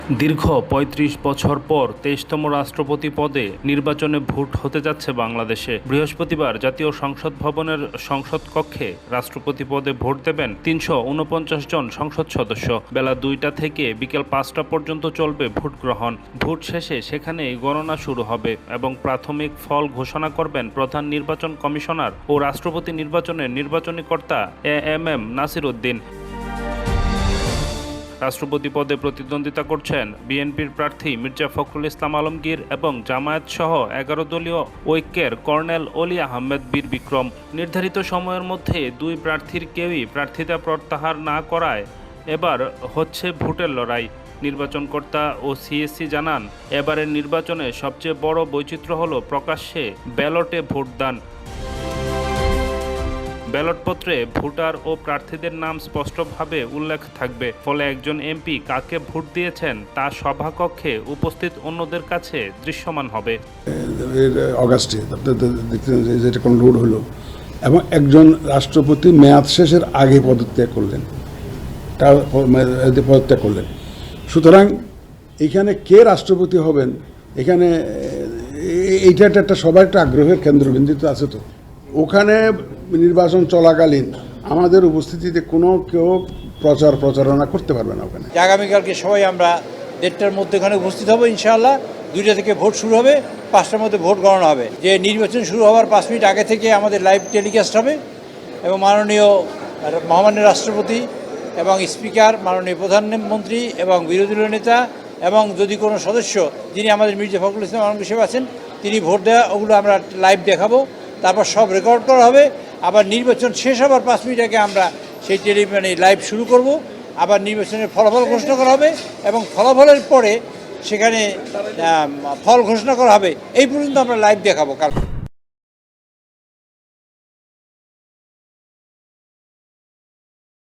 দীর্ঘ ৩৫ বছর পর ২৩তম রাষ্ট্রপতি পদে নির্বাচনে ভোট হতে যাচ্ছে বাংলাদেশে। বৃহস্পতিবার জাতীয় সংসদ ভবনের সংসদ কক্ষে রাষ্ট্রপতি পদে ভোট দেবেন ৩৪৯ জন সংসদ সদস্য। বেলা ২টা থেকে বিকেল ৫টা পর্যন্ত চলবে ভোট গ্রহণ। ভোট শেষে সেখানেই গণনা শুরু হবে এবং প্রাথমিক ফল ঘোষণা করবেন প্রধান নির্বাচন কমিশনার ও রাষ্ট্রপতি নির্বাচনের নির্বাচনী কর্তা এএমএম নাসির উদ্দিন। রাষ্ট্রপতি পদে প্রতিদ্বন্দ্বিতা করছেন বিএনপির প্রার্থী মির্জা ফখরুল ইসলাম আলমগীর এবং জামায়াত সহ ১১ দলীয় ঐক্যের কর্নেল অলি আহমেদ বীর বিক্রম। নির্ধারিত সময়ের মধ্যে দুই প্রার্থীর কেউই প্রার্থিতা প্রত্যাহার না করায় এবার হচ্ছে ভোটের লড়াই। নির্বাচনকর্তা ও সিএসসি জানান, এবারের নির্বাচনে সবচেয়ে বড় বৈচিত্র্য হল প্রকাশ্যে ব্যালটে ভোটদান। ব্যালটপত্রে ভোটার ও প্রার্থীদের নাম স্পষ্টভাবে উল্লেখ থাকবে, ফলে একজন এমপি কাকে ভোট দিয়েছেন তা সভাকক্ষে উপস্থিত অন্যদের কাছে দৃশ্যমান হবে। অগাস্টে যেটা কনক্লুড হলো এবং একজন রাষ্ট্রপতি মেয়াদ শেষের আগে পদত্যাগ করলেন। সুতরাং এখানে কে রাষ্ট্রপতি হবেন, এখানে এইটা একটা সবার একটা আগ্রহের কেন্দ্রবিন্দুতে আছে। তো ওখানে নির্বাচন চলাকালীন আমাদের উপস্থিতিতে কেউ প্রচারণা করতে পারবে না। ওখানে আগামীকালকে সবাই আমরা ১:৩০টার মধ্যে এখানে উপস্থিত হবো ইনশাআল্লাহ। ২টা থেকে ভোট শুরু হবে, ৫টার মধ্যে ভোট গণনা হবে। যে নির্বাচন শুরু হওয়ার ৫ মিনিট আগে থেকে আমাদের লাইভ টেলিকাস্ট হবে এবং মাননীয় মহামান্য রাষ্ট্রপতি এবং স্পিকার, মাননীয় প্রধানমন্ত্রী এবং বিরোধী দলীয় নেতা এবং যদি কোনো সদস্য যিনি আমাদের মির্জা ফখরুল ইসলাম আলমগীর হিসেবে আছেন তিনি ভোট দেওয়া, ওগুলো আমরা লাইভ দেখাবো। তারপর সব রেকর্ড করা হবে। আবার নির্বাচন শেষ হবার 5 মিনিট আগে আমরা সেই লাইভ শুরু করব। আবার নির্বাচনের ফলাফল ঘোষণা করা হবে এবং ফলাফলের পরে সেখানে ফল ঘোষণা করা হবে। এই পর্যন্ত আমরা লাইভ দেখাবো কাল।